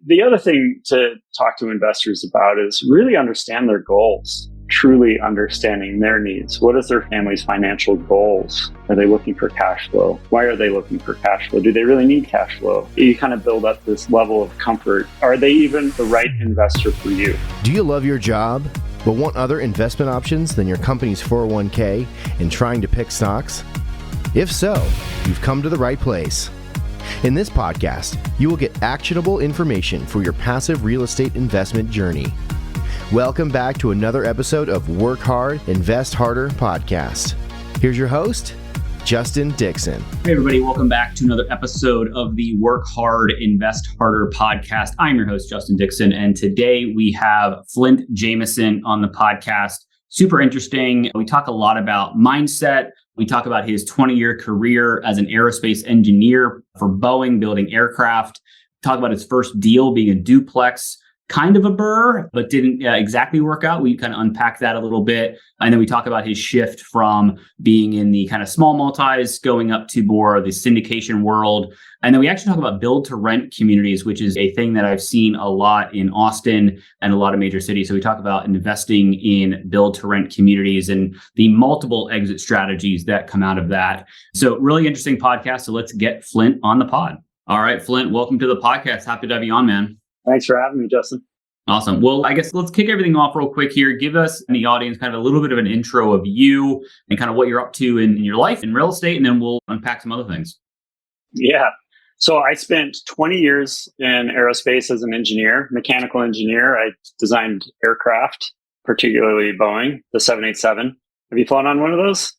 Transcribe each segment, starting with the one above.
The other thing to talk to investors about is really understand their goals, truly understanding their needs. What is their family's financial goals? Are they looking for cash flow? Why are they looking for cash flow? Do they really need cash flow? You kind of build up this level of comfort. Are they even the right investor for you? Do you love your job, but want other investment options than your company's 401k and trying to pick stocks? If so, you've come to the right place. In this podcast, you will get actionable information for your passive real estate investment journey. Welcome back to another episode of Work Hard, Invest Harder podcast. Here's your host, Justin Dixon. Hey everybody, welcome back to another episode of the Work Hard, Invest Harder podcast. I'm your host, Justin Dixon, and today we have Flint Jamison on the podcast. Super interesting. We talk a lot about mindset. We talk about his 20-year career as an aerospace engineer for Boeing, building aircraft. Talk about his first deal being a duplex, kind of a burr, but didn't exactly work out. We kind of unpack that a little bit. And then we talk about his shift from being in the kind of small multis going up to more the syndication world. And then we actually talk about build to rent communities, which is a thing that I've seen a lot in Austin and a lot of major cities. So we talk about investing in build to rent communities and the multiple exit strategies that come out of that. So really interesting podcast. So let's get Flint on the pod. All right, Flint, welcome to the podcast. Happy to have you on, man. Thanks for having me, Justin. Awesome. Well, I guess let's kick everything off real quick here. Give us and the audience kind of a little bit of an intro of you and kind of what you're up to in your life in real estate, and then we'll unpack some other things. Yeah. So I spent 20 years in aerospace as an engineer, mechanical engineer. I designed aircraft, particularly Boeing, the 787. Have you flown on one of those?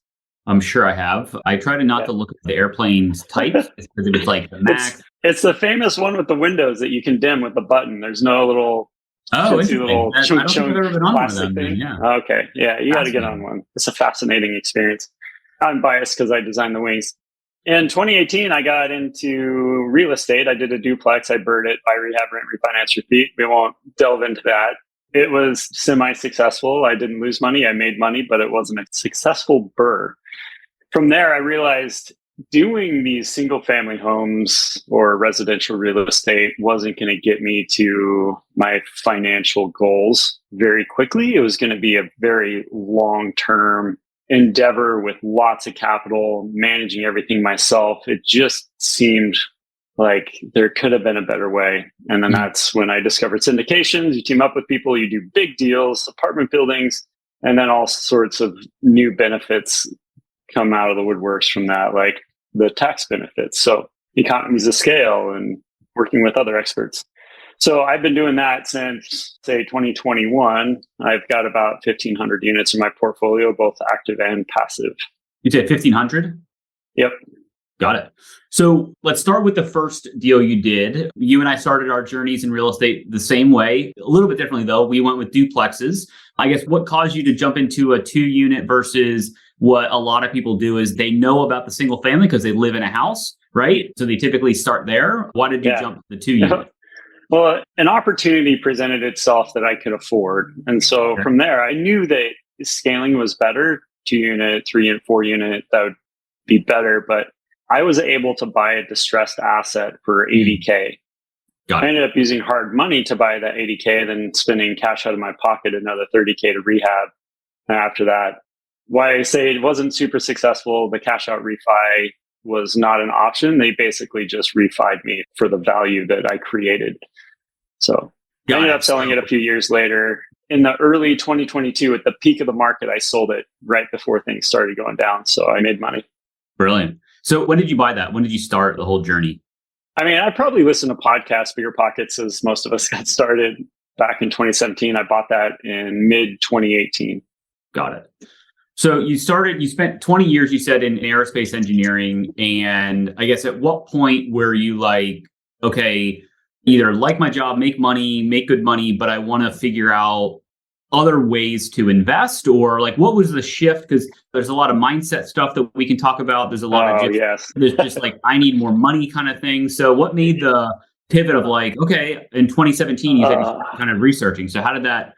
I'm sure I have. I try to not to look at the airplane's type because it's like the Max. It's the famous one with the windows that you can dim with the button. There's no little I don't think I've ever been on one of them. thing. Yeah. Okay. Yeah, you got to get on one. It's a fascinating experience. I'm biased because I designed the wings. In 2018, I got into real estate. I did a duplex. I burred it, buy, rehab, rent, refinance, repeat. We won't delve into that. It was semi-successful. I didn't lose money. I made money, but it wasn't a successful burr. From there, I realized doing these single family homes or residential real estate wasn't going to get me to my financial goals very quickly. It was going to be a very long-term endeavor with lots of capital, managing everything myself. It just seemed like there could have been a better way. And then that's when I discovered syndications. You team up with people, you do big deals, apartment buildings, and then all sorts of new benefits come out of the woodworks from that, like the tax benefits. So economies of scale and working with other experts. So I've been doing that since, say, 2021. I've got about 1,500 units in my portfolio, both active and passive. You said 1,500? Yep. Got it. So let's start with the first deal you did. You and I started our journeys in real estate the same way, a little bit differently though. We went with duplexes. I guess what caused you to jump into a 2-unit versus what a lot of people do is they know about the single family because they live in a house, right? So they typically start there. Why did you jump to the 2-unit? Well, an opportunity presented itself that I could afford. And so from there, I knew that scaling was better. 2-unit, 3-unit, 4-unit, that would be better. But I was able to buy a distressed asset for $80K. I ended up using hard money to buy that $80K, then spending cash out of my pocket, another $30K to rehab. And after that, why I say it wasn't super successful, the cash out refi was not an option. They basically just refied me for the value that I created. So I ended up selling it a few years later. In the early 2022, at the peak of the market, I sold it right before things started going down. So I made money. Brilliant. So when did you buy that? When did you start the whole journey? I mean, I probably listened to podcasts, Bigger Pockets, as most of us got started back in 2017. I bought that in mid 2018. Got it. So you spent 20 years, you said, in aerospace engineering. And I guess at what point were you like, okay, either like my job, make money, make good money, but I want to figure out other ways to invest? Or like, what was the shift? Because there's a lot of mindset stuff that we can talk about. There's a lot of there's just like, I need more money kind of thing. So what made the pivot of like, okay, in 2017, you said you started kind of researching. So how did that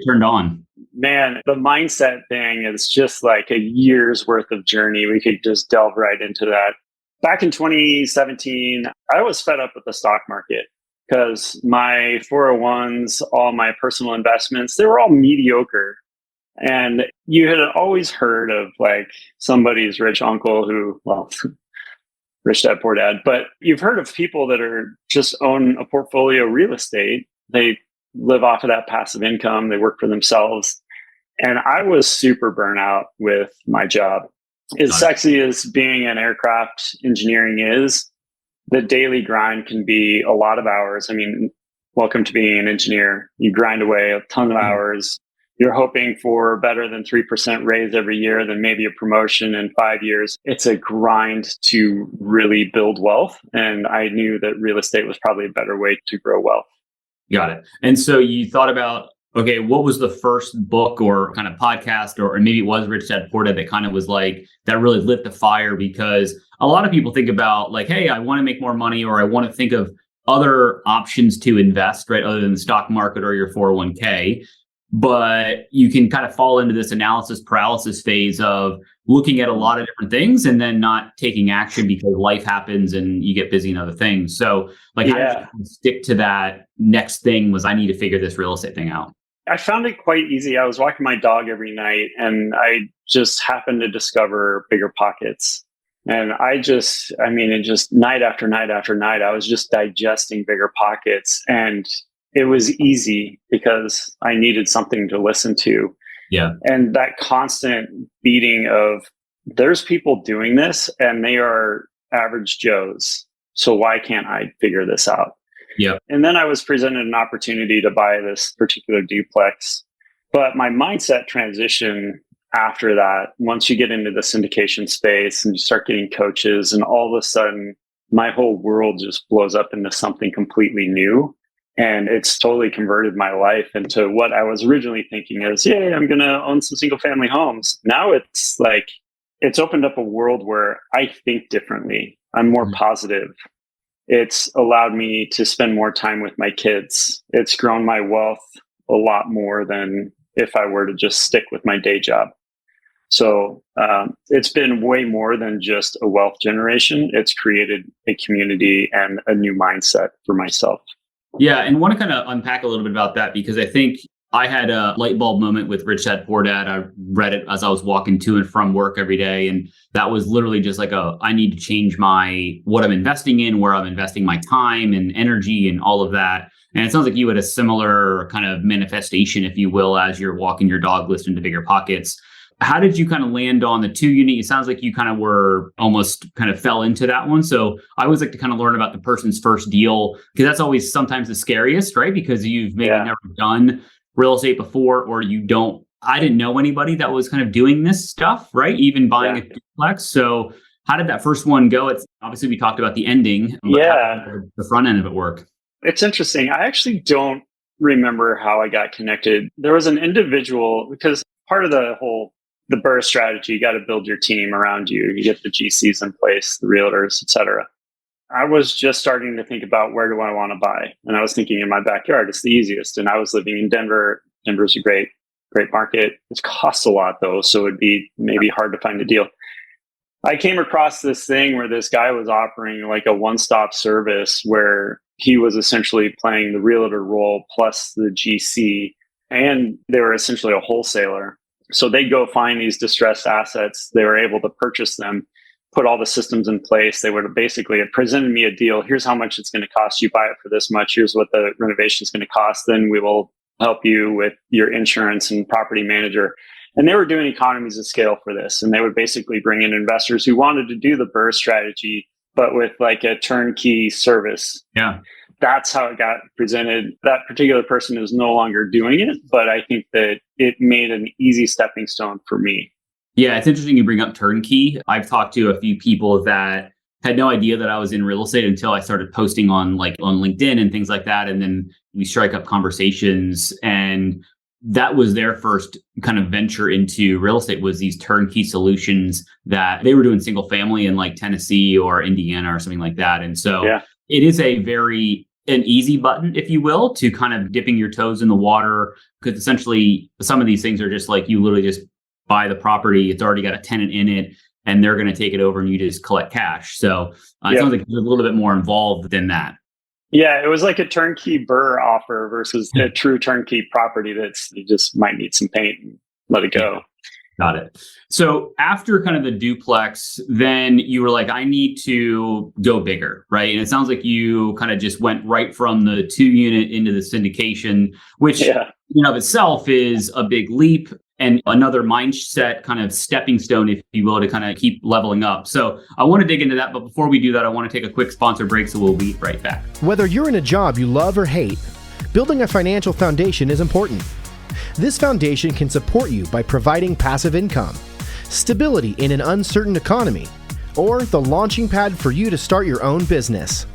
turned on? Man, the mindset thing is just like a year's worth of journey. We could just delve right into that. Back in 2017, I was fed up with the stock market. because my 401s, all my personal investments, they were all mediocre. And you had always heard of like somebody's rich uncle who, well, rich dad, poor dad, but you've heard of people that are just own a portfolio of real estate. They live off of that passive income. They work for themselves. And I was super burnout with my job. As sexy as being an aircraft engineering is, the daily grind can be a lot of hours. I mean, welcome to being an engineer. You grind away a ton of hours. You're hoping for better than 3% raise every year, then maybe a promotion in 5 years. It's a grind to really build wealth. And I knew that real estate was probably a better way to grow wealth. Got it. And so you thought about, okay, what was the first book or kind of podcast, or maybe it was Rich Dad Poor Dad, that kind of was like, that really lit the fire? Because a lot of people think about like, hey, I want to make more money, or I want to think of other options to invest, right? Other than the stock market or your 401k. But you can kind of fall into this analysis paralysis phase of looking at a lot of different things and then not taking action because life happens and you get busy in other things. So like, how did you stick to that next thing was, I need to figure this real estate thing out? I found it quite easy. I was walking my dog every night and I just happened to discover Bigger Pockets. And it just night after night after night, I was just digesting Bigger Pockets. And it was easy because I needed something to listen to. Yeah. And that constant beating of, there's people doing this and they are average Joes. So why can't I figure this out? Yeah. And then I was presented an opportunity to buy this particular duplex. But my mindset transition after that, once you get into the syndication space and you start getting coaches, and all of a sudden my whole world just blows up into something completely new. And it's totally converted my life into what I was originally thinking is, yeah, I'm going to own some single family homes. Now it's like, it's opened up a world where I think differently. I'm more positive. It's allowed me to spend more time with my kids. It's grown my wealth a lot more than if I were to just stick with my day job. So it's been way more than just a wealth generation. It's created a community and a new mindset for myself. Yeah. And want to kind of unpack a little bit about that, because I think I had a light bulb moment with Rich Dad Poor Dad. I read it as I was walking to and from work every day. And that was literally just like I need to change what I'm investing in, where I'm investing my time and energy and all of that. And it sounds like you had a similar kind of manifestation, if you will, as you're walking your dog, listening to Bigger Pockets. How did you kind of land on the 2 unit? It sounds like you kind of were almost kind of fell into that one. So I always like to kind of learn about the person's first deal, because that's always sometimes the scariest, right? Because you've maybe never done real estate before, or I didn't know anybody that was kind of doing this stuff, right? Even buying a duplex. So how did that first one go? It's obviously, we talked about the ending. But how did the front end of it work? It's interesting. I actually don't remember how I got connected. There was an individual, because part of the Burke strategy, you got to build your team around you. You get the GCs in place, the realtors, et cetera. I was just starting to think about, where do I want to buy? And I was thinking, in my backyard, it's the easiest. And I was living in Denver. Denver's a great market. It costs a lot though, so it'd be maybe hard to find a deal. I came across this thing where this guy was offering like a one-stop service where he was essentially playing the realtor role plus the GC, and they were essentially a wholesaler. So they'd go find these distressed assets. They were able to purchase them, put all the systems in place. They would have basically presented me a deal. Here's how much it's going to cost you. Buy it for this much. Here's what the renovation is going to cost. Then we will help you with your insurance and property manager. And they were doing economies of scale for this. And they would basically bring in investors who wanted to do the Burke strategy, but with like a turnkey service. Yeah. That's how it got presented. That particular person is no longer doing it, but I think that it made an easy stepping stone for me. Yeah, it's interesting you bring up turnkey. I've talked to a few people that had no idea that I was in real estate until I started posting on LinkedIn and things like that. And then we strike up conversations, and that was their first kind of venture into real estate, was these turnkey solutions that they were doing single family in like Tennessee or Indiana or something like that. And so it is an easy button, if you will, to kind of dipping your toes in the water, because essentially some of these things are just like, you literally just buy the property. It's already got a tenant in it, and they're going to take it over and you just collect cash. So it sounds like you're a little bit more involved than that. Yeah, it was like a turnkey Burr offer versus a true turnkey property that's you just might need some paint and let it go. Got it. So after kind of the duplex, then you were like, I need to go bigger, right? And it sounds like you kind of just went right from the 2-unit into the syndication, which in and of itself is a big leap and another mindset kind of stepping stone, if you will, to kind of keep leveling up. So I want to dig into that. But before we do that, I want to take a quick sponsor break. So we'll be right back. Whether you're in a job you love or hate, building a financial foundation is important. This foundation can support you by providing passive income, stability in an uncertain economy, or the launching pad for you to start your own business.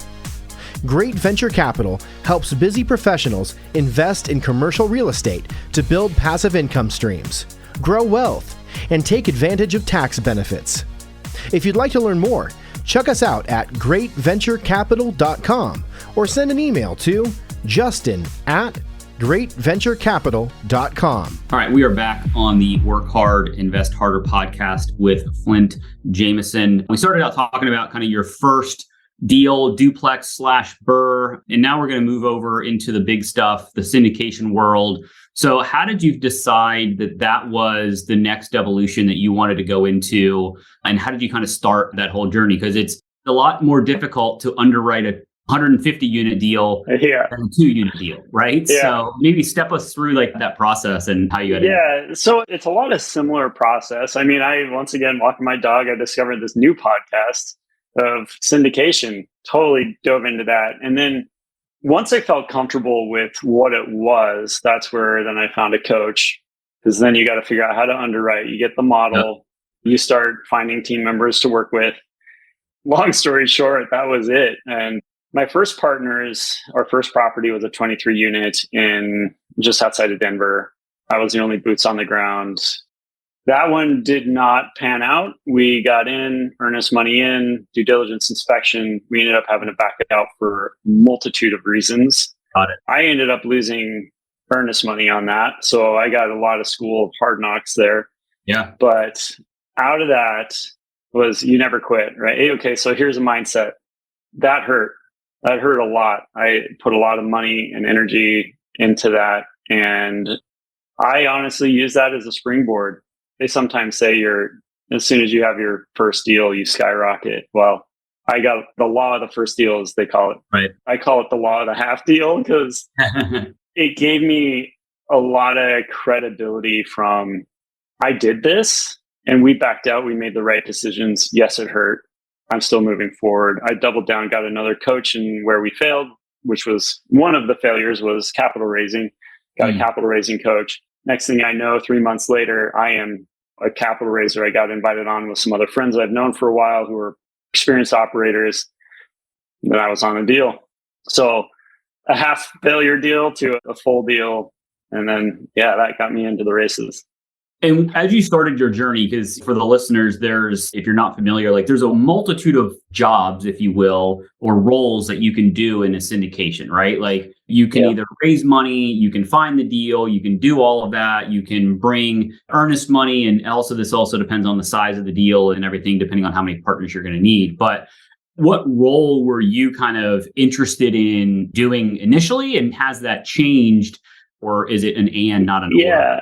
Great Venture Capital helps busy professionals invest in commercial real estate to build passive income streams, grow wealth, and take advantage of tax benefits. If you'd like to learn more, check us out at greatventurecapital.com or send an email to justin@greatventurecapital.com. All right, we are back on the Work Hard, Invest Harder podcast with Flint Jamison. We started out talking about kind of your first deal, duplex / Burr, and now we're going to move over into the big stuff, the syndication world. So how did you decide that that was the next evolution that you wanted to go into? And how did you kind of start that whole journey? Because it's a lot more difficult to underwrite a 150-unit deal than a 2-unit deal, right? Yeah. So maybe step us through like that process and how you had So it's a lot of similar process. I mean, once again, walking my dog, I discovered this new podcast of syndication, totally dove into that. And then once I felt comfortable with what it was, that's where then I found a coach, because then you got to figure out how to underwrite. You get the model, you start finding team members to work with. Long story short, that was it. And my first our first property was a 23-unit in just outside of Denver. I was the only boots on the ground. That one did not pan out. We got in, earnest money in, due diligence inspection. We ended up having to back it out for a multitude of reasons. Got it. I ended up losing earnest money on that. So I got a lot of school of hard knocks there. Yeah. But out of that was you never quit, right? Okay, so here's a mindset. That hurt. That hurt a lot. I put a lot of money and energy into that. And I honestly use that as a springboard. They sometimes say as soon as you have your first deal, you skyrocket. Well, I got the law of the first deal, as they call it. Right. I call it the law of the half deal because it gave me a lot of credibility from, I did this and we backed out. We made the right decisions. Yes, it hurt. I'm still moving forward. I doubled down, got another coach, and where we failed, which was one of the failures, was capital raising. Got a capital raising coach. Next thing I know, 3 months later, I am a capital raiser. I got invited on with some other friends I've known for a while who are experienced operators. Then I was on a deal. So a half failure deal to a full deal. And then, that got me into the races. And as you started your journey, because for the listeners, if you're not familiar, there's a multitude of jobs, if you will, or roles that you can do in a syndication, right? Like you can either raise money, you can find the deal, you can do all of that, you can bring earnest money. And this also depends on the size of the deal and everything, depending on how many partners you're going to need. But what role were you kind of interested in doing initially? And has that changed, or is it an and, not an or?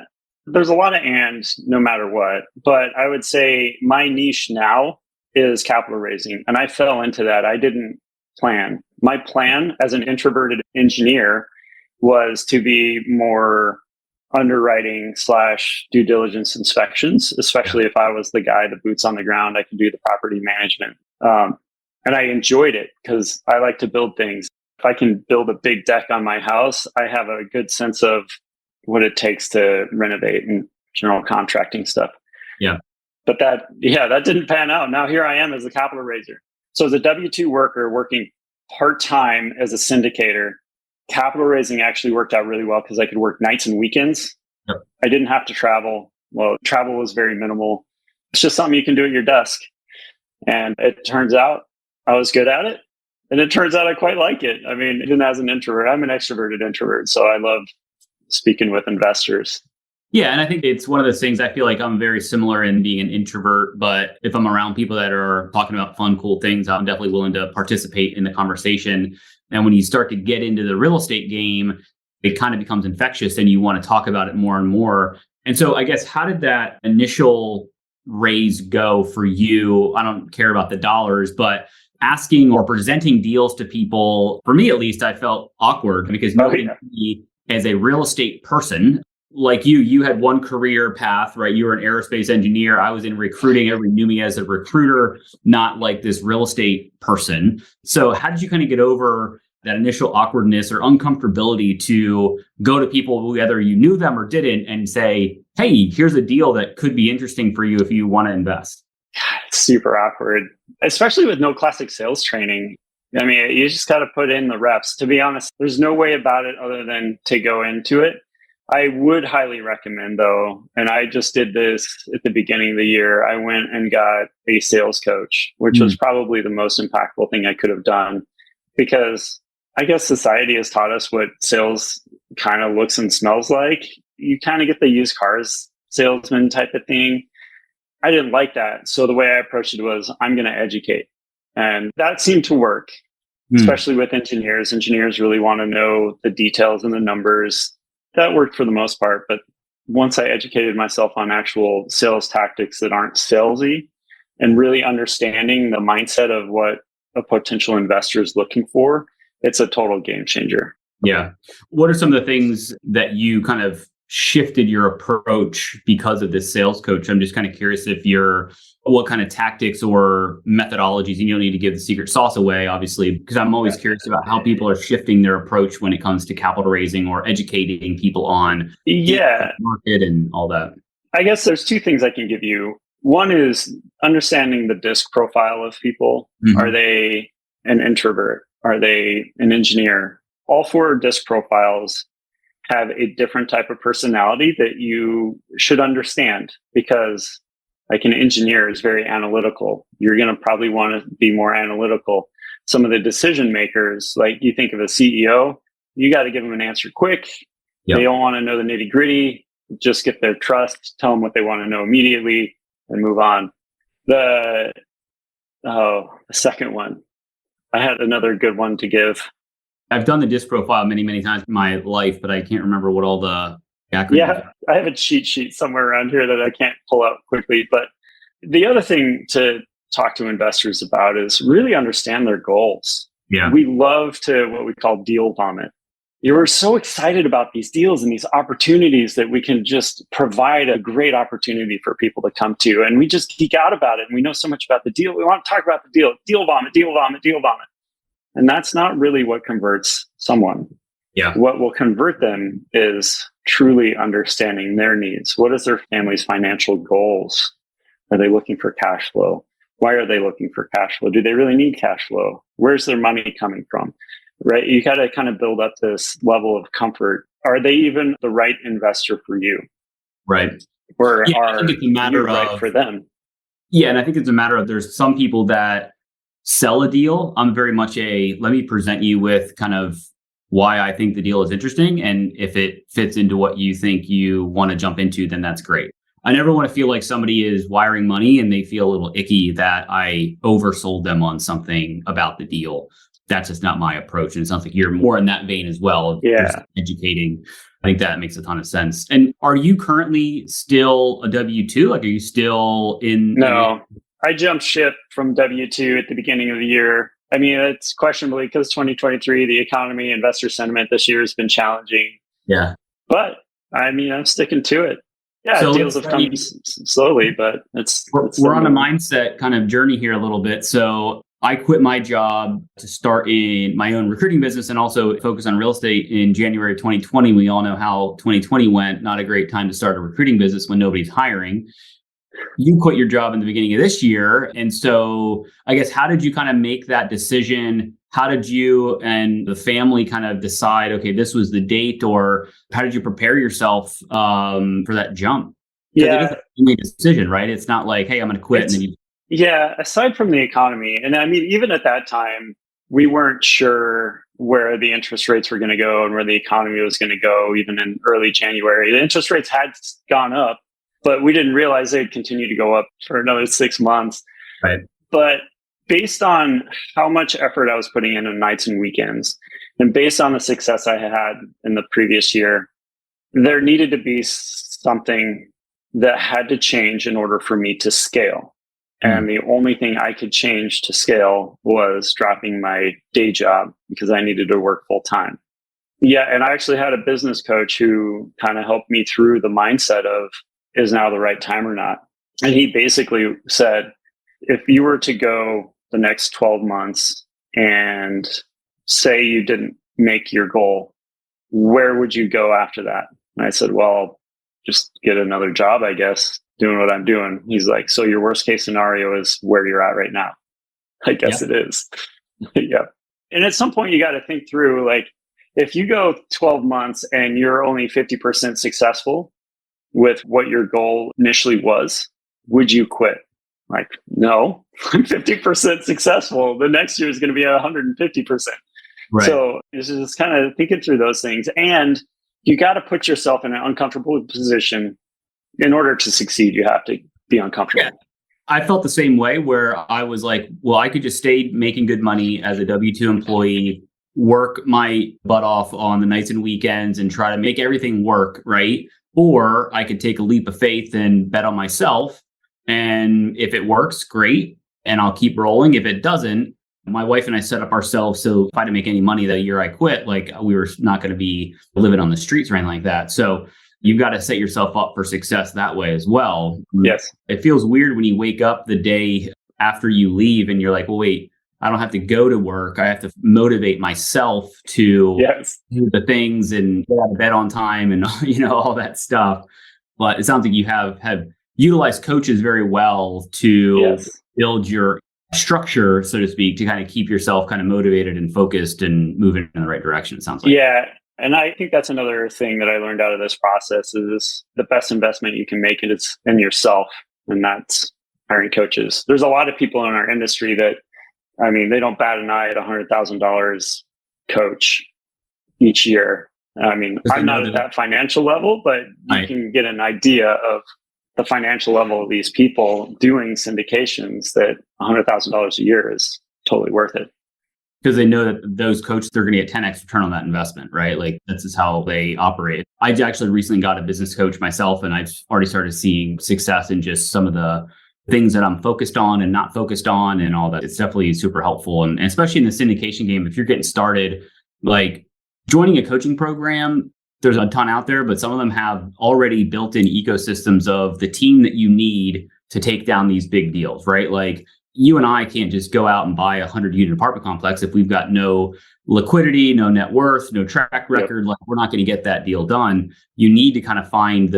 There's a lot of ands no matter what, but I would say my niche now is capital raising. And I fell into that. I didn't plan. My plan as an introverted engineer was to be more underwriting / due diligence inspections, especially if I was the guy, the boots on the ground, I could do the property management. And I enjoyed it because I like to build things. If I can build a big deck on my house, I have a good sense of what it takes to renovate and general contracting stuff. Yeah. But that didn't pan out. Now here I am as a capital raiser. So as a W-2 worker working part-time as a syndicator, capital raising actually worked out really well because I could work nights and weekends. Yep. I didn't have to travel. Well, travel was very minimal. It's just something you can do at your desk. And it turns out I was good at it. And it turns out I quite like it. I mean, even as an introvert, I'm an extroverted introvert. So I love speaking with investors. Yeah. And I think it's one of those things, I feel like I'm very similar in being an introvert, but if I'm around people that are talking about fun, cool things, I'm definitely willing to participate in the conversation. And when you start to get into the real estate game, it kind of becomes infectious and you want to talk about it more and more. And so I guess, how did that initial raise go for you? I don't care about the dollars, but asking or presenting deals to people, for me at least, I felt awkward because nobody knew me as a real estate person. Like you had one career path, right? You were an aerospace engineer. I was in recruiting. Everybody knew me as a recruiter, not like this real estate person. So how did you kind of get over that initial awkwardness or uncomfortability to go to people, whether you knew them or didn't, and say, hey, here's a deal that could be interesting for you if you want to invest? It's super awkward, especially with no classic sales training. I mean, you just got to put in the reps. To be honest, there's no way about it other than to go into it. I would highly recommend, though, and I just did this at the beginning of the year. I went and got a sales coach, which was probably the most impactful thing I could have done, because I guess society has taught us what sales kind of looks and smells like. You kind of get the used cars salesman type of thing. I didn't like that. So the way I approached it was, I'm going to educate. And that seemed to work, especially with engineers. Engineers really want to know the details and the numbers. That worked for the most part. But once I educated myself on actual sales tactics that aren't salesy and really understanding the mindset of what a potential investor is looking for, it's a total game changer. Yeah. What are some of the things that you kind of shifted your approach because of this sales coach? I'm just kind of curious what kind of tactics or methodologies, and you don't need to give the secret sauce away, obviously, because I'm always curious about how people are shifting their approach when it comes to capital raising or educating people on the market and all that. I guess there's two things I can give you. One is understanding the DISC profile of people. Are they an introvert? Are they an engineer? All four DISC profiles have a different type of personality that you should understand, because like an engineer is very analytical. You're going to probably want to be more analytical. Some of the decision makers, like you think of a CEO, you got to give them an answer quick. Yep. They don't want to know the nitty gritty. Just get their trust, tell them what they want to know immediately, and move on. The second one, I had another good one to give. I've done the DISC profile many, many times in my life, but I can't remember what all the acronyms are. I have a cheat sheet somewhere around here that I can't pull out quickly. But the other thing to talk to investors about is really understand their goals. Yeah. We love to what we call deal vomit. You were so excited about these deals and these opportunities that we can just provide a great opportunity for people to come to. And we just geek out about it. And we know so much about the deal. We want to talk about the deal. Deal vomit, deal vomit, deal vomit. And that's not really what converts someone. Yeah. What will convert them is truly understanding their needs. What is their family's financial goals? Are they looking for cash flow? Why are they looking for cash flow? Do they really need cash flow? Where's their money coming from? Right? You got to kind of build up this level of comfort. Are they even the right investor for you? Right. Or I think it's a matter of right for them? Yeah. And I think it's a matter of, there's some people that sell a deal. I'm very much let me present you with kind of why I think the deal is interesting. And if it fits into what you think you want to jump into, then that's great. I never want to feel like somebody is wiring money and they feel a little icky that I oversold them on something about the deal. That's just not my approach. And it sounds like you're more in that vein as well. Yeah. Educating. I think that makes a ton of sense. And are you currently still a W-2? Like, are you still in? No, I jumped ship from W-2 at the beginning of the year. I mean, it's questionably because 2023, the economy, investor sentiment this year has been challenging. Yeah. But I mean, I'm sticking to it. Yeah, so deals have come slowly, but we're on a mindset kind of journey here a little bit. So I quit my job to start in my own recruiting business and also focus on real estate in January 2020. We all know how 2020 went. Not a great time to start a recruiting business when nobody's hiring. You quit your job in the beginning of this year. And so I guess, how did you kind of make that decision? How did you and the family kind of decide, okay, this was the date, or how did you prepare yourself for that jump? Yeah. It is a family decision, right? It's not like, hey, I'm going to quit. And then you... Yeah. Aside from the economy, and I mean, even at that time, we weren't sure where the interest rates were going to go and where the economy was going to go, even in early January. The interest rates had gone up, but we didn't realize they'd continue to go up for another 6 months. Right. But based on how much effort I was putting in on nights and weekends, and based on the success I had in the previous year, there needed to be something that had to change in order for me to scale. And the only thing I could change to scale was dropping my day job because I needed to work full time. Yeah. And I actually had a business coach who kind of helped me through the mindset of, is now the right time or not? And he basically said, if you were to go the next 12 months and say you didn't make your goal, where would you go after that? And I said, well, just get another job, I guess, doing what I'm doing. He's like, so your worst case scenario is where you're at right now. I guess it is. Yeah. And at some point you got to think through, like, if you go 12 months and you're only 50% successful with what your goal initially was, would you quit? Like, no, I'm 50% successful. The next year is going to be 150%. Right. So it's just kind of thinking through those things. And you got to put yourself in an uncomfortable position. In order to succeed, you have to be uncomfortable. Yeah. I felt the same way, where I was like, well, I could just stay making good money as a W-2 employee, work my butt off on the nights and weekends and try to make everything work, right? Or I could take a leap of faith and bet on myself. And if it works, great. And I'll keep rolling. If it doesn't, my wife and I set up ourselves so if I didn't make any money that year I quit, like we were not going to be living on the streets or anything like that. So you've got to set yourself up for success that way as well. Yes. It feels weird when you wake up the day after you leave and you're like, well, wait, I don't have to go to work. I have to motivate myself to do the things and get out of bed on time and, all that stuff. But it sounds like you have utilized coaches very well to build your structure, so to speak, to kind of keep yourself kind of motivated and focused and moving in the right direction, it sounds like. Yeah. And I think that's another thing that I learned out of this process is the best investment you can make is in yourself. And that's hiring coaches. There's a lot of people in our industry that, they don't bat an eye at $100,000 coach each year. I'm not at that financial level, but you can get an idea of the financial level of these people doing syndications that $100,000 a year is totally worth it. Because they know that those coaches, they're going to get 10x return on that investment, right? Like this is how they operate. I actually recently got a business coach myself, and I've already started seeing success in just some of the things that I'm focused on and not focused on and all that. It's definitely super helpful. And especially in the syndication game, if you're getting started, like joining a coaching program, there's a ton out there, but some of them have already built in ecosystems of the team that you need to take down these big deals, right? Like you and I can't just go out and buy a 100-unit apartment complex if we've got no liquidity, no net worth, no track record. Like we're not going to get that deal done. You need to kind of find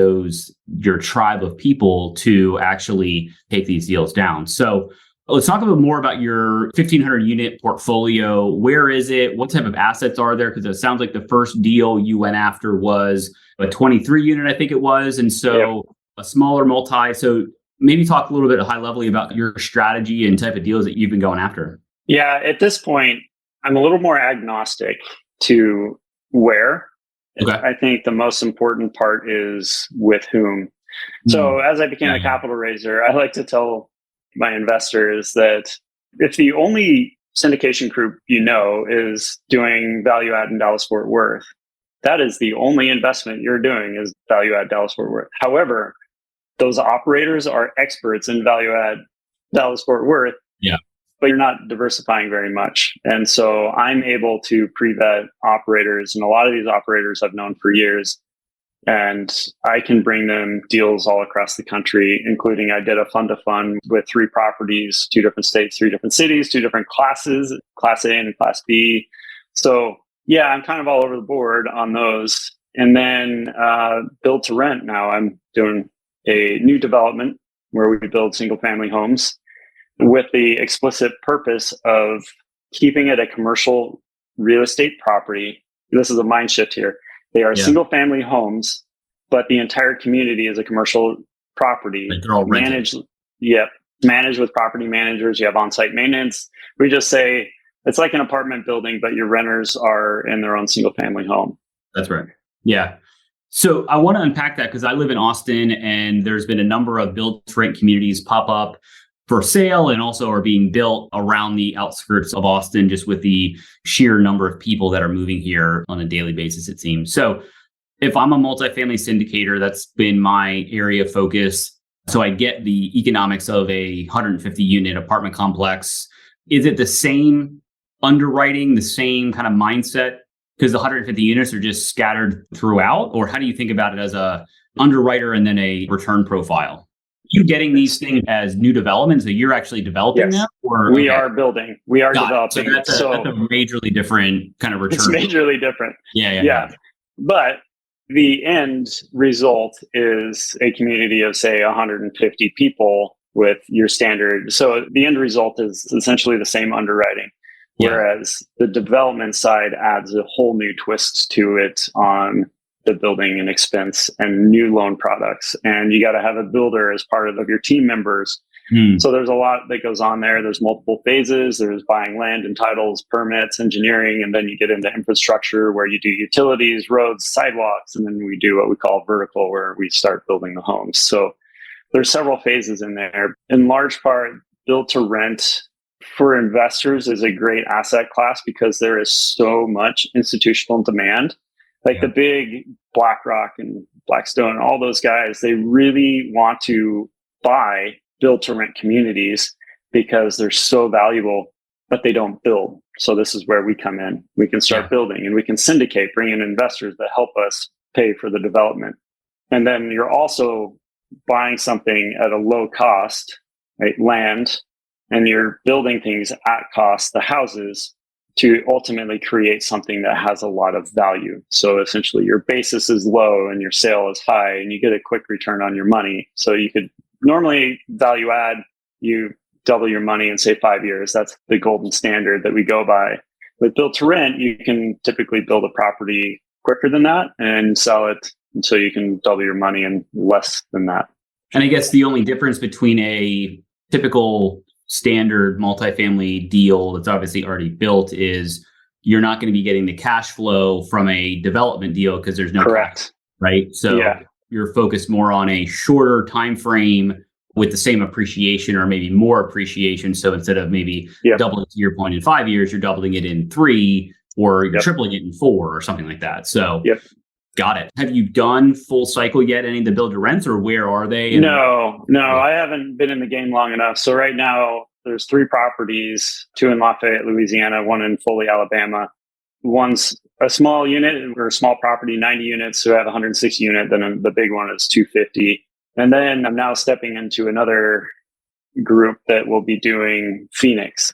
your tribe of people to actually take these deals down. So let's talk a bit more about your 1,500-unit portfolio. Where is it? What type of assets are there? Because it sounds like the first deal you went after was a 23-unit, I think it was. And so a smaller multi. So maybe talk a little bit at a high level about your strategy and type of deals that you've been going after. Yeah, at this point, I'm a little more agnostic to where. Okay. I think the most important part is with whom. So as I became a capital raiser, I like to tell my investors that if the only syndication group is doing value add in Dallas-Fort Worth, that is the only investment you're doing is value add Dallas-Fort Worth. However, those operators are experts in value add Dallas-Fort Worth, but you're not diversifying very much. And so I'm able to pre-vet operators, and a lot of these operators I've known for years, and I can bring them deals all across the country, including I did a fund-to-fund with 3 properties, 2 different states, 3 different cities, 2 different classes, Class A and Class B. So yeah, I'm kind of all over the board on those. And then build to rent. Now I'm doing a new development where we build single family homes with the explicit purpose of keeping it a commercial real estate property. This is a mind shift here. They are single family homes, but the entire community is a commercial property. Like they're all managed. Managed with property managers. You have on-site maintenance. We just say it's like an apartment building, but your renters are in their own single family home. That's right. Yeah. So I want to unpack that because I live in Austin and there's been a number of build to rent communities pop up for sale and also are being built around the outskirts of Austin, just with the sheer number of people that are moving here on a daily basis, it seems. So if I'm a multifamily syndicator, that's been my area of focus. So I get the economics of a 150 unit apartment complex. Is it the same underwriting, the same kind of mindset? Because the 150 units are just scattered throughout? Or how do you think about it as a underwriter and then a return profile? You getting these things as new developments that you're actually developing Yes. now? Or We are building. We are developing. So that's a majorly different kind of return. It's majorly different. Yeah. But the end result is a community of, say, 150 people with your standard. So the end result is essentially the same underwriting. Whereas the development side adds a whole new twist to it on the building and expense and new loan products. And you got to have a builder as part of your team members. So there's a lot that goes on there. There's multiple phases. There's buying land and titles, permits, engineering, and then you get into infrastructure where you do utilities, roads, sidewalks, and then we do what we call vertical, where we start building the homes. So there's several phases in there. In large part, build to rent for investors is a great asset class because there is so much institutional demand. Like the big BlackRock and Blackstone, all those guys, they really want to buy build to rent communities because they're so valuable, but they don't build. So this is where we come in. We can start building and we can syndicate, bring in investors that help us pay for the development. And then you're also buying something at a low cost, right? Land, and you're building things at cost, the houses, to ultimately create something that has a lot of value. So essentially your basis is low and your sale is high and you get a quick return on your money. So you could normally value add, you double your money in say 5 years. That's the golden standard that we go by. With build to rent, you can typically build a property quicker than that and sell it until you can double your money in less than that. And I guess the only difference between a typical standard multifamily deal that's obviously already built is you're not going to be getting the cash flow from a development deal because there's no cash, right? So you're focused more on a shorter time frame with the same appreciation or maybe more appreciation. So instead of maybe doubling to your point in 5 years, you're doubling it in 3 or you're tripling it in 4 or something like that. So got it. Have you done full cycle yet? Any of the build to rents, or where are they? No, I haven't been in the game long enough. So right now there's 3 properties, 2 in Lafayette, Louisiana, 1 in Foley, Alabama. One's a small unit or a small property, 90 units. So I have 160 unit. Then the big one is 250. And then I'm now stepping into another group that will be doing Phoenix.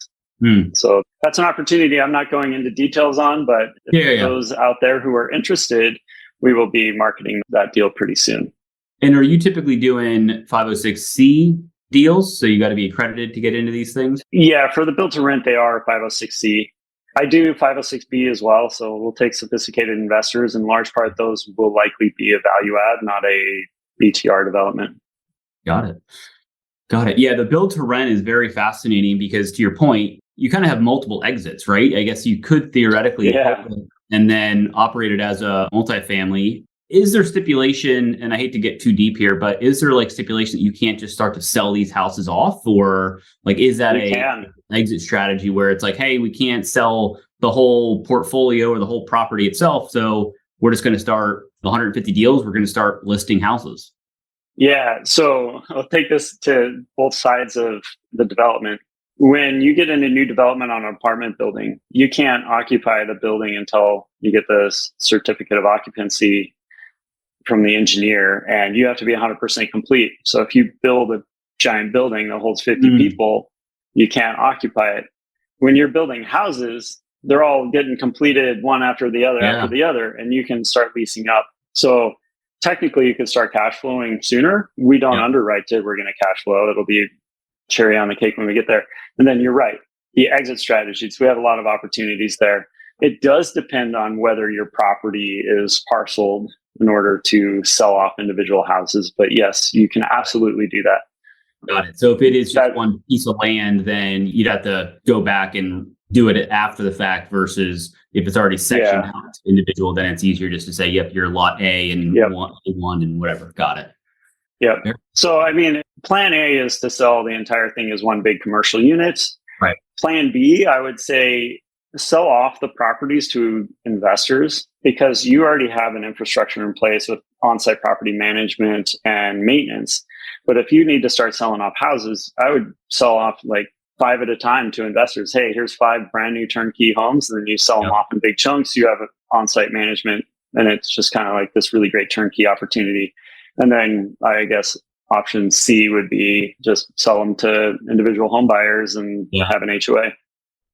So that's an opportunity I'm not going into details on, but those out there who are interested, we will be marketing that deal pretty soon. And are you typically doing 506C deals? So you got to be accredited to get into these things? Yeah, for the build to rent, they are 506C. I do 506B as well. So we'll take sophisticated investors. In large part, those will likely be a value add, not a BTR development. Got it. Yeah, the build to rent is very fascinating because, to your point, you kind of have multiple exits, right? I guess you could theoretically and then operate it as a multifamily. Is there stipulation, and I hate to get too deep here, but is there like stipulation that you can't just start to sell these houses off? Or like, is that an exit strategy where it's like, hey, we can't sell the whole portfolio or the whole property itself, so we're just going to start 150 deals, we're going to start listing houses? Yeah, so I'll take this to both sides of the development. When you get into new development on an apartment building, you can't occupy the building until you get the certificate of occupancy from the engineer, and you have to be 100% complete. So if you build a giant building that holds 50 people, you can't occupy it. When you're building houses, they're all getting completed one after the other, and you can start leasing up. So technically you could start cash flowing sooner. We don't underwrite it. We're going to cash flow. It'll be cherry on the cake when we get there. And then you're right. The exit strategies, we have a lot of opportunities there. It does depend on whether your property is parceled in order to sell off individual houses. But yes, you can absolutely do that. Got it. So if it is just one piece of land, then you'd have to go back and do it after the fact, versus if it's already sectioned out individual, then it's easier just to say, yep, you're lot A and lot A1 and whatever. Got it. Yeah. So, I mean, plan A is to sell the entire thing as one big commercial unit. Right. Plan B, I would say sell off the properties to investors because you already have an infrastructure in place with on-site property management and maintenance. But if you need to start selling off houses, I would sell off like 5 at a time to investors. Hey, here's 5 brand new turnkey homes. And then you sell them off in big chunks. You have on-site management, and it's just kind of like this really great turnkey opportunity. And then I guess option C would be just sell them to individual home buyers and have an HOA.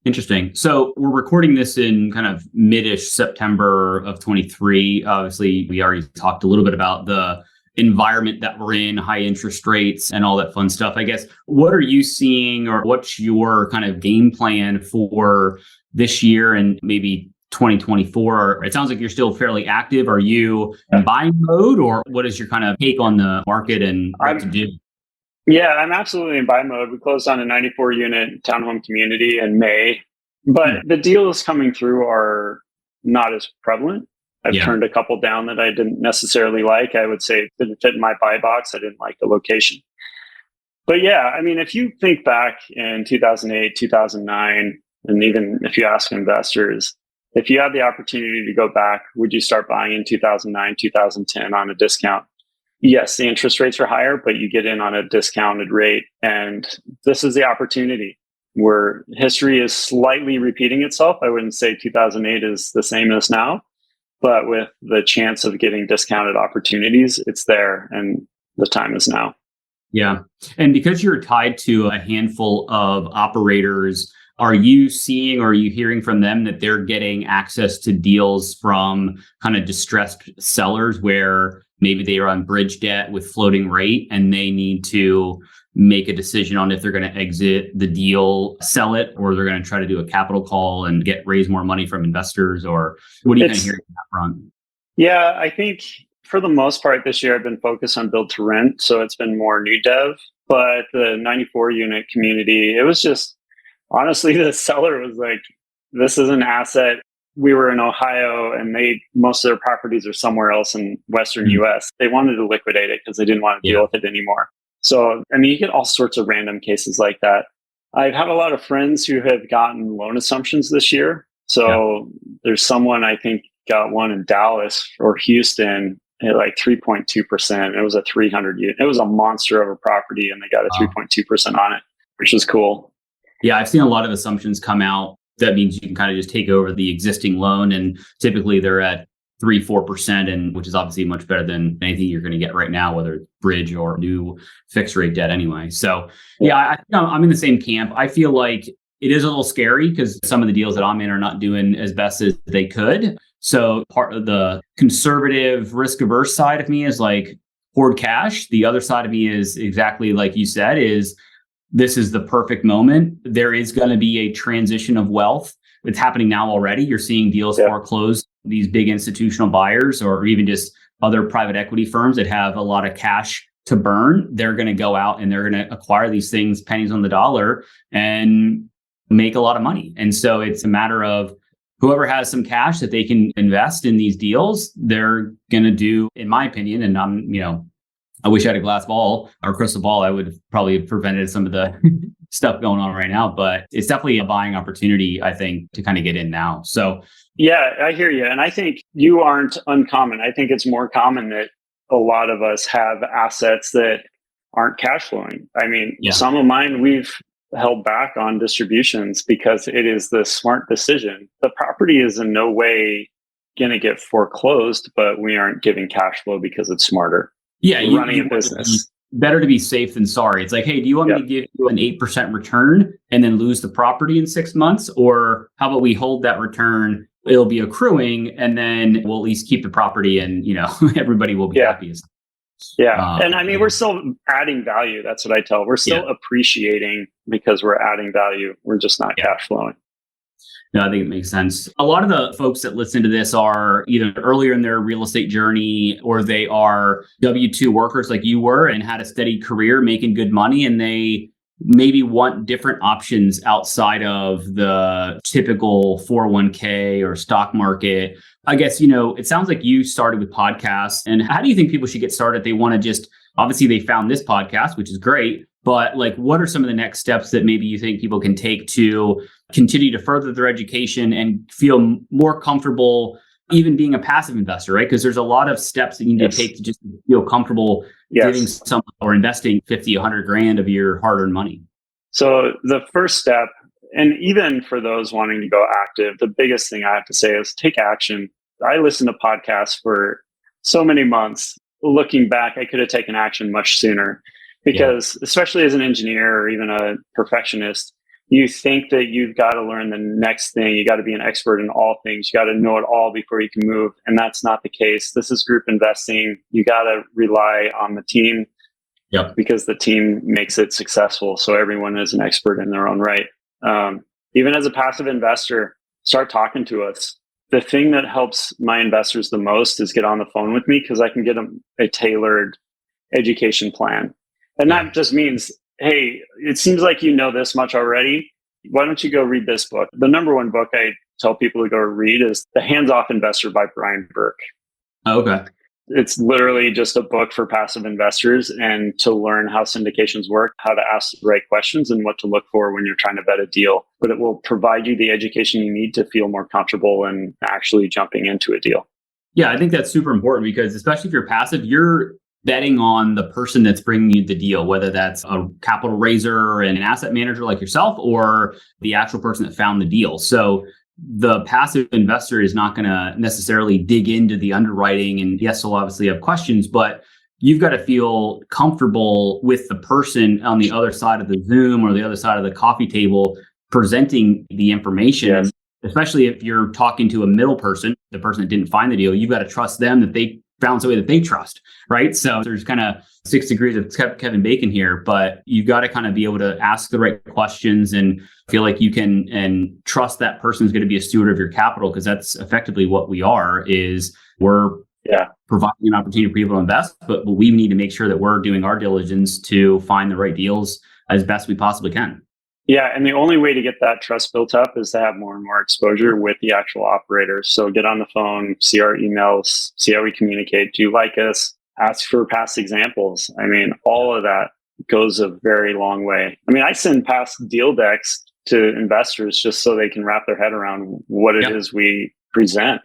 Interesting. So we're recording this in kind of mid-ish September of 23. Obviously, we already talked a little bit about the environment that we're in, high interest rates and all that fun stuff. I guess, what are you seeing, or what's your kind of game plan for this year and maybe 2024? It sounds like you're still fairly active. Are you in buying mode, or what is your kind of take on the market and what to do? Yeah, I'm absolutely in buy mode. We closed on a 94 unit townhome community in May, but the deals coming through are not as prevalent. I've turned a couple down that I didn't necessarily like. I would say it didn't fit in my buy box. I didn't like the location. But yeah, I mean, if you think back in 2008, 2009, and even if you ask investors, if you had the opportunity to go back, would you start buying in 2009, 2010 on a discount? Yes, the interest rates are higher, but you get in on a discounted rate. And this is the opportunity where history is slightly repeating itself. I wouldn't say 2008 is the same as now, but with the chance of getting discounted opportunities, it's there, and the time is now. Yeah. And because you're tied to a handful of operators, are you seeing or are you hearing from them that they're getting access to deals from kind of distressed sellers where maybe they are on bridge debt with floating rate and they need to make a decision on if they're going to exit the deal, sell it, or they're going to try to do a capital call and raise more money from investors? Or what are you kind of hearing on that front? Yeah, I think for the most part this year I've been focused on build to rent. So it's been more new dev, but the 94 unit community, it was just, honestly, the seller was like, this is an asset. We were in Ohio and most of their properties are somewhere else in Western US. They wanted to liquidate it because they didn't want to deal with it anymore. So, I mean, you get all sorts of random cases like that. I've had a lot of friends who have gotten loan assumptions this year. So there's someone, I think, got one in Dallas or Houston at like 3.2%. It was a 300 unit. It was a monster of a property, and they got a 3.2% on it, which is cool. Yeah, I've seen a lot of assumptions come out. That means you can kind of just take over the existing loan, and typically they're at 3-4%, and which is obviously much better than anything you're going to get right now, whether it's bridge or new fixed rate debt anyway. So yeah, I'm in the same camp. I feel like it is a little scary because some of the deals that I'm in are not doing as best as they could. So part of the conservative risk averse side of me is like hoard cash. The other side of me is exactly like you said, is this is the perfect moment. There is going to be a transition of wealth. It's happening now already. You're seeing deals foreclose. These big institutional buyers or even just other private equity firms that have a lot of cash to burn, they're going to go out and they're going to acquire these things pennies on the dollar and make a lot of money. And so it's a matter of whoever has some cash that they can invest in these deals, they're going to do, in my opinion, and I wish I had a glass ball or crystal ball. I would have probably prevented some of the stuff going on right now, but it's definitely a buying opportunity, I think, to kind of get in now. So yeah, I hear you. And I think you aren't uncommon. I think it's more common that a lot of us have assets that aren't cash flowing. I mean, some of mine we've held back on distributions because it is the smart decision. The property is in no way going to get foreclosed, but we aren't giving cash flow because it's smarter. Yeah, running a business. Better to be safe than sorry. It's like, hey, do you want me to give you an 8% return and then lose the property in 6 months? Or how about we hold that return? It'll be accruing and then we'll at least keep the property and, everybody will be happy. Yeah. And I mean, we're still adding value. That's what I tell. We're still appreciating because we're adding value. We're just not cash flowing. No, I think it makes sense. A lot of the folks that listen to this are either earlier in their real estate journey or they are W-2 workers like you were and had a steady career making good money, and they maybe want different options outside of the typical 401k or stock market. I guess, it sounds like you started with podcasts. And how do you think people should get started if they want to just Obviously, they found this podcast, which is great. But like, what are some of the next steps that maybe you think people can take to continue to further their education and feel more comfortable even being a passive investor, right? Because there's a lot of steps that you need to take to just feel comfortable giving some or investing 50, 100 grand of your hard-earned money. So the first step, and even for those wanting to go active, the biggest thing I have to say is take action. I listened to podcasts for so many months. Looking back, I could have taken action much sooner because especially as an engineer or even a perfectionist, you think that you've got to learn the next thing. You got to be an expert in all things. You got to know it all before you can move. And that's not the case. This is group investing. You got to rely on the team because the team makes it successful. So everyone is an expert in their own right. Even as a passive investor, start talking to us. The thing that helps my investors the most is get on the phone with me because I can get them a tailored education plan. And that just means, hey, it seems like you know this much already. Why don't you go read this book? The number one book I tell people to go read is The Hands-Off Investor by Brian Burke. Okay. It's literally just a book for passive investors and to learn how syndications work, how to ask the right questions and what to look for when you're trying to vet a deal. But it will provide you the education you need to feel more comfortable in actually jumping into a deal. Yeah, I think that's super important because especially if you're passive, you're betting on the person that's bringing you the deal, whether that's a capital raiser and an asset manager like yourself or the actual person that found the deal. So the passive investor is not going to necessarily dig into the underwriting. And yes, they'll obviously have questions, but you've got to feel comfortable with the person on the other side of the Zoom or the other side of the coffee table presenting the information. Yes. Especially if you're talking to a middle person, the person that didn't find the deal, you've got to trust them that they found somebody that they trust, right? So there's kind of 6 degrees of Kevin Bacon here, but you've got to kind of be able to ask the right questions and feel like you can and trust that person is going to be a steward of your capital, because that's effectively what we are, is we're providing an opportunity for people to invest, but we need to make sure that we're doing our diligence to find the right deals as best we possibly can. Yeah, and the only way to get that trust built up is to have more and more exposure with the actual operators. So get on the phone, see our emails, see how we communicate. Do you like us? Ask for past examples. I mean, all of that goes a very long way. I mean, I send past deal decks to investors just so they can wrap their head around what it is we present.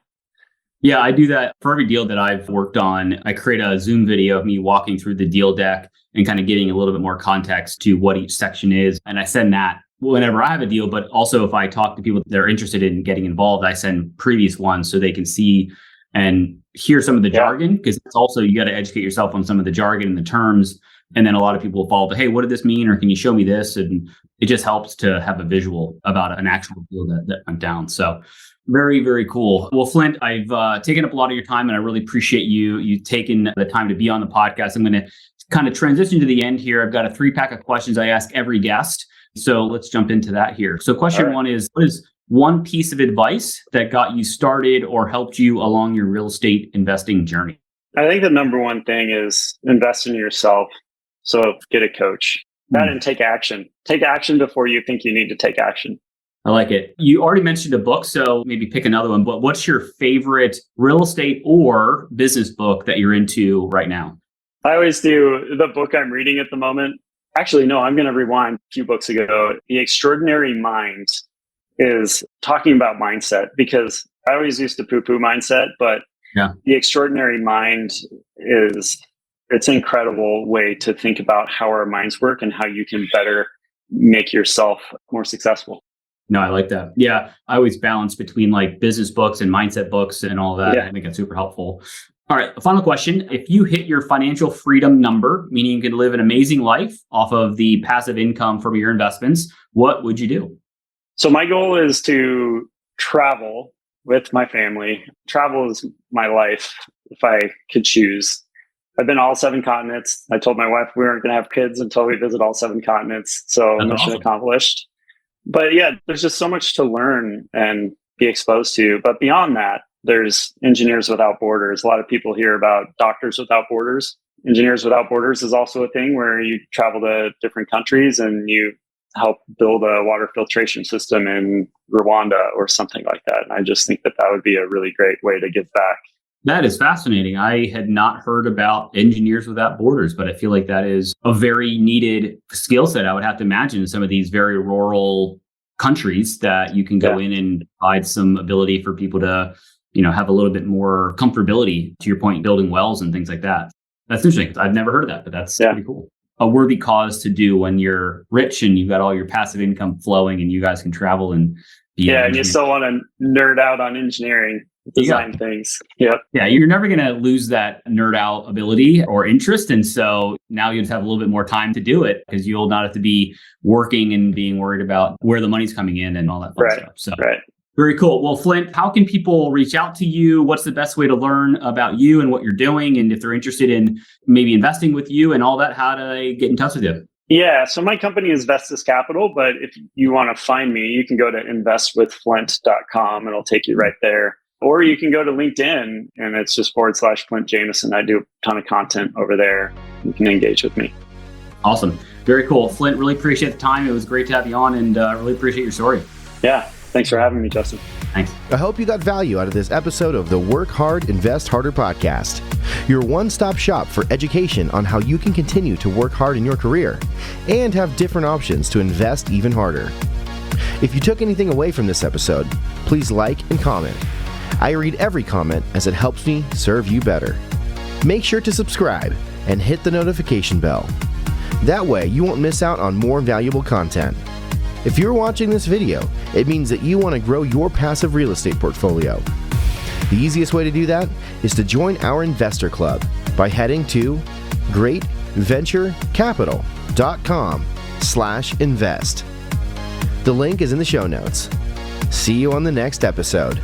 Yeah, I do that for every deal that I've worked on. I create a Zoom video of me walking through the deal deck and kind of getting a little bit more context to what each section is. And I send that whenever I have a deal, but also if I talk to people that are interested in getting involved, I send previous ones so they can see and hear some of the jargon, because it's also, you got to educate yourself on some of the jargon and the terms. And then a lot of people will follow up, hey, what did this mean? Or can you show me this? And it just helps to have a visual about an actual deal that went down. So very, very cool. Well, Flint, I've taken up a lot of your time and I really appreciate you taking the time to be on the podcast. I'm going to kind of transition to the end here. I've got a 3-pack of questions I ask every guest. So let's jump into that here. So question one is, what is one piece of advice that got you started or helped you along your real estate investing journey? I think the number one thing is invest in yourself. So get a coach. That and take action. Take action before you think you need to take action. I like it. You already mentioned a book, so maybe pick another one. But what's your favorite real estate or business book that you're into right now? I always do. The book I'm reading at the moment. Actually, no, I'm going to rewind a few books ago. The Extraordinary Mind is talking about mindset, because I always used to poo-poo mindset, but The Extraordinary Mind it's an incredible way to think about how our minds work and how you can better make yourself more successful. No, I like that. Yeah, I always balance between like business books and mindset books and all that. Yeah. I think it's super helpful. All right, final question. If you hit your financial freedom number, meaning you can live an amazing life off of the passive income from your investments, what would you do? So my goal is to travel with my family. Travel is my life if I could choose. I've been all 7 continents. I told my wife we weren't going to have kids until we visit all 7 continents. So mission accomplished. But yeah, there's just so much to learn and be exposed to. But beyond that, there's Engineers Without Borders. A lot of people hear about Doctors Without Borders. Engineers Without Borders is also a thing where you travel to different countries and you help build a water filtration system in Rwanda or something like that. And I just think that would be a really great way to give back. That is fascinating. I had not heard about engineers without borders, but I feel like that is a very needed skill set. I would have to imagine in some of these very rural countries that you can go in and provide some ability for people to, have a little bit more comfortability, to your point, building wells and things like that. That's interesting. I've never heard of that, but that's pretty cool. A worthy cause to do when you're rich and you've got all your passive income flowing and you guys can travel and be and you still want to nerd out on engineering, design things. Yep. Yeah, you're never going to lose that nerd out ability or interest. And so now you just have a little bit more time to do it because you'll not have to be working and being worried about where the money's coming in and all that fun stuff. So very cool. Well, Flint, how can people reach out to you? What's the best way to learn about you and what you're doing? And if they're interested in maybe investing with you and all that, how do they get in touch with you? Yeah, so my company is Vestas Capital, but if you want to find me, you can go to investwithflint.com and it'll take you right there. Or you can go to LinkedIn and it's just /Flint Jamison. I do a ton of content over there. You can engage with me. Awesome. Very cool. Flint, really appreciate the time. It was great to have you on and really appreciate your story. Yeah. Thanks for having me, Justin. Thanks. I hope you got value out of this episode of the Work Hard, Invest Harder podcast, your one-stop shop for education on how you can continue to work hard in your career and have different options to invest even harder. If you took anything away from this episode, please like and comment. I read every comment as it helps me serve you better. Make sure to subscribe and hit the notification bell. That way you won't miss out on more valuable content. If you're watching this video, it means that you want to grow your passive real estate portfolio. The easiest way to do that is to join our investor club by heading to greatventurecapital.com/invest. The link is in the show notes. See you on the next episode.